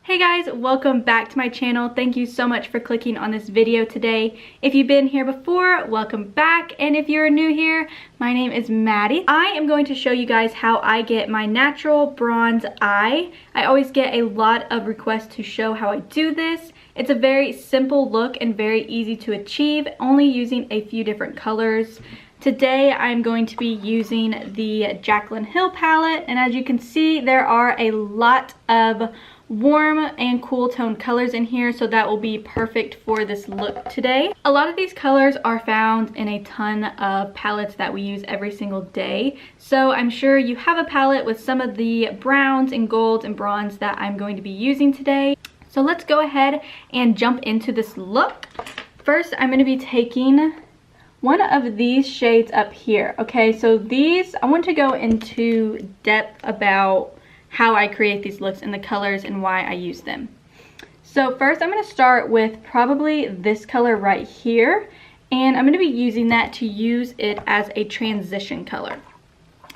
Hey guys, welcome back to my channel. Thank you so much for clicking on this video today. If you've been here before, welcome back. And if you're new here, my name is Maddie. I am going to show you guys how I get my natural bronze eye. I always get a lot of requests to show how I do this. It's a very simple look and very easy to achieve, only using a few different colors. Today I'm going to be using the Jaclynn Hill palette, and as you can see, there are a lot of warm and cool tone colors in here, so that will be perfect for this look today. A lot of these colors are found in a ton of palettes that we use every single day, so I'm sure you have a palette with some of the browns and golds and bronze that I'm going to be using today. So let's go ahead and jump into this look. First, I'm going to be taking one of these shades up here. Okay, so these, I want to go into depth about how I create these looks and the colors and why I use them. So first I'm going to start with probably this color right here, and I'm going to be using that to use it as a transition color.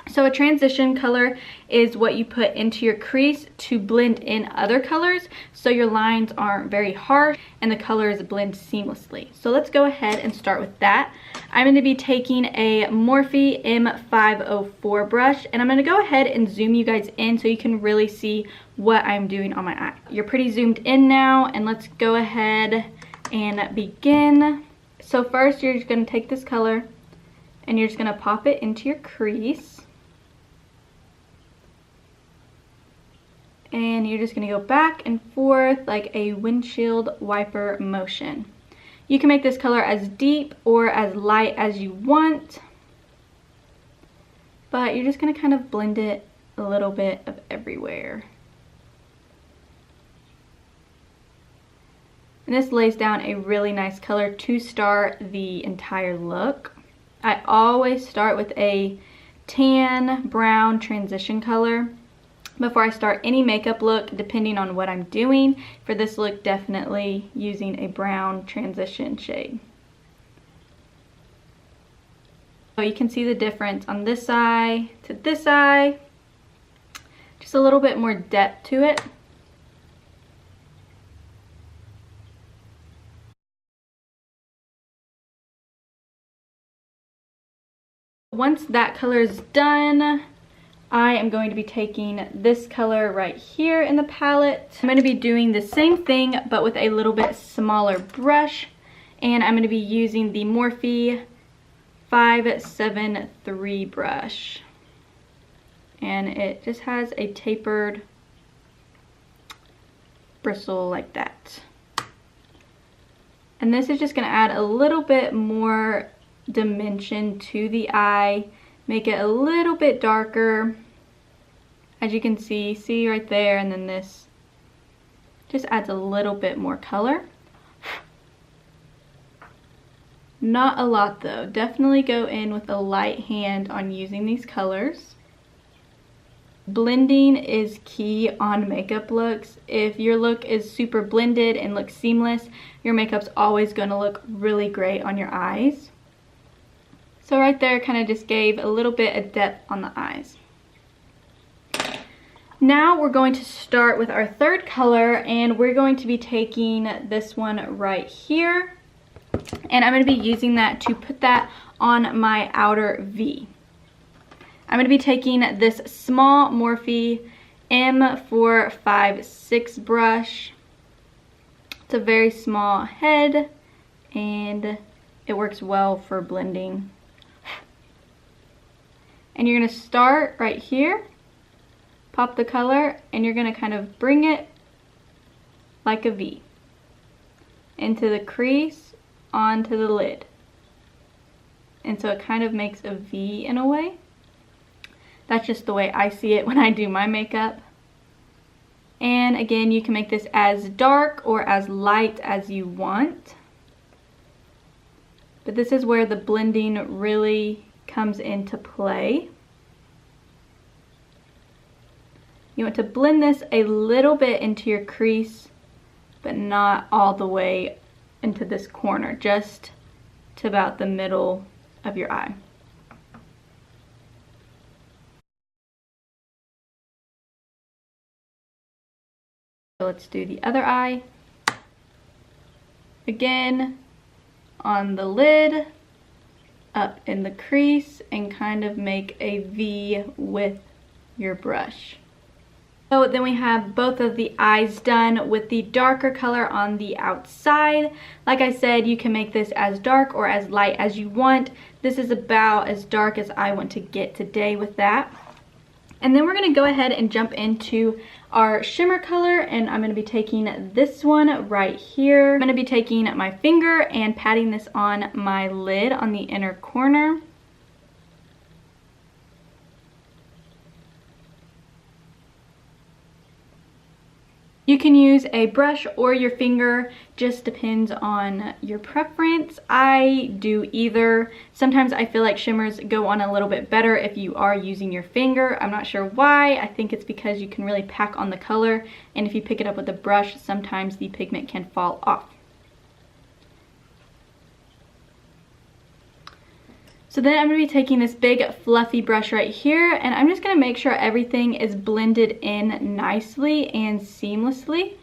So a transition color is what you put into your crease to blend in other colors so your lines aren't very harsh and the colors blend seamlessly. So let's go ahead and start with that. I'm going to be taking a Morphe M504 brush, and I'm going to go ahead and zoom you guys in so you can really see what I'm doing on my eye. You're pretty zoomed in now, and let's go ahead and begin. So first you're just going to take this color and you're just going to pop it into your crease. And you're just going to go back and forth like a windshield wiper motion. You can make this color as deep or as light as you want, but you're just going to kind of blend it a little bit of everywhere. And this lays down a really nice color to start the entire look. I always start with a tan brown transition color before I start any makeup look, depending on what I'm doing. For this look, definitely using a brown transition shade. So you can see the difference on this eye to this eye. Just a little bit more depth to it. Once that color is done, I am going to be taking this color right here in the palette. I'm going to be doing the same thing but with a little bit smaller brush, and I'm going to be using the Morphe 573 brush, and it just has a tapered bristle like that. And this is just going to add a little bit more dimension to the eye, make it a little bit darker. As you can see right there, and then this just adds a little bit more color. Not a lot though. Definitely go in with a light hand on using these colors. Blending is key on makeup looks. If your look is super blended and looks seamless, your makeup's always going to look really great on your eyes. So right there kind of just gave a little bit of depth on the eyes. Now we're going to start with our third color, and we're going to be taking this one right here. And I'm going to be using that to put that on my outer V. I'm going to be taking this small Morphe M456 brush. It's a very small head, and it works well for blending. And you're going to start right here, pop the color, and you're going to kind of bring it like a V into the crease onto the lid. And so it kind of makes a V in a way. That's just the way I see it when I do my makeup. And again, you can make this as dark or as light as you want. But this is where the blending really comes into play. You want to blend this a little bit into your crease, but not all the way into this corner, just to about the middle of your eye. So let's do the other eye. Again, on the lid, up in the crease, and kind of make a V with your brush. So then we have both of the eyes done with the darker color on the outside. Like I said, you can make this as dark or as light as you want. This is about as dark as I want to get today with that. And then we're going to go ahead and jump into our shimmer color, and I'm going to be taking this one right here. I'm going to be taking my finger and patting this on my lid on the inner corner. You can use a brush or your finger, just depends on your preference. I do either. Sometimes I feel like shimmers go on a little bit better if you are using your finger. I'm not sure why. I think it's because you can really pack on the color, and if you pick it up with a brush, sometimes the pigment can fall off. So then I'm going to be taking this big fluffy brush right here, and I'm just going to make sure everything is blended in nicely and seamlessly.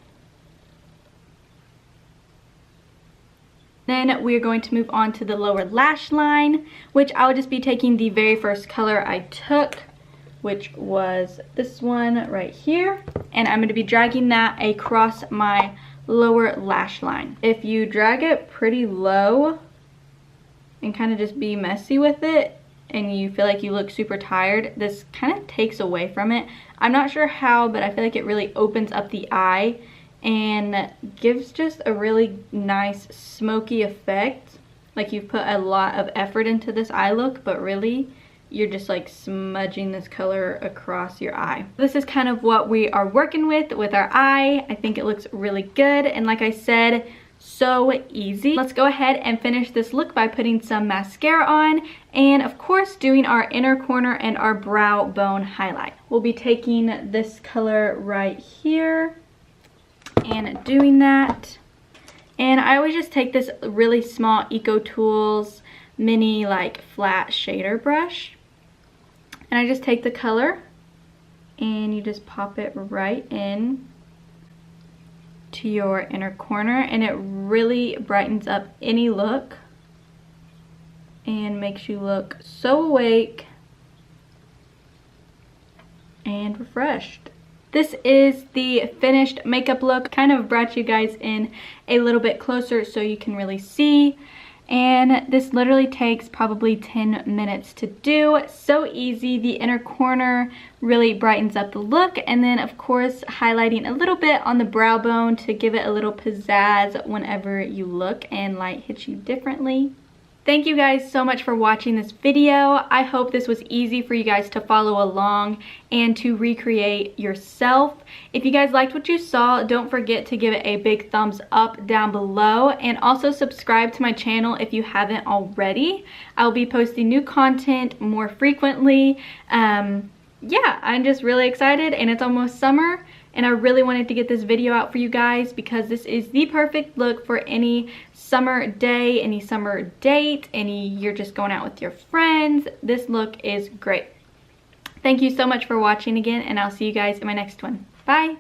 Then we're going to move on to the lower lash line, which I will just be taking the very first color I took, which was this one right here, and I'm going to be dragging that across my lower lash line. If you drag it pretty low and kind of just be messy with it, and you feel like you look super tired, this kind of takes away from it. I'm not sure how, but I feel like it really opens up the eye and gives just a really nice smoky effect. Like you've put a lot of effort into this eye look, but really you're just like smudging this color across your eye. This is kind of what we are working with our eye. I think it looks really good, and like I said, so easy. Let's go ahead and finish this look by putting some mascara on, and of course doing our inner corner and our brow bone highlight. We'll be taking this color right here and doing that. And I always just take this really small Eco Tools mini like flat shader brush, and I just take the color and you just pop it right in to your inner corner, and it really brightens up any look and makes you look so awake and refreshed. This is the finished makeup look. Kind of brought you guys in a little bit closer so you can really see. And this literally takes probably 10 minutes to do. So easy. The inner corner really brightens up the look. And then of course highlighting a little bit on the brow bone to give it a little pizzazz whenever you look and light hits you differently. Thank you guys so much for watching this video. I hope this was easy for you guys to follow along and to recreate yourself. If you guys liked what you saw, don't forget to give it a big thumbs up down below, and also subscribe to my channel if you haven't already. I'll be posting new content more frequently. Yeah, I'm just really excited, and it's almost summer. And I really wanted to get this video out for you guys because this is the perfect look for any summer day, any summer date, you're just going out with your friends. This look is great. Thank you so much for watching again, and I'll see you guys in my next one. Bye!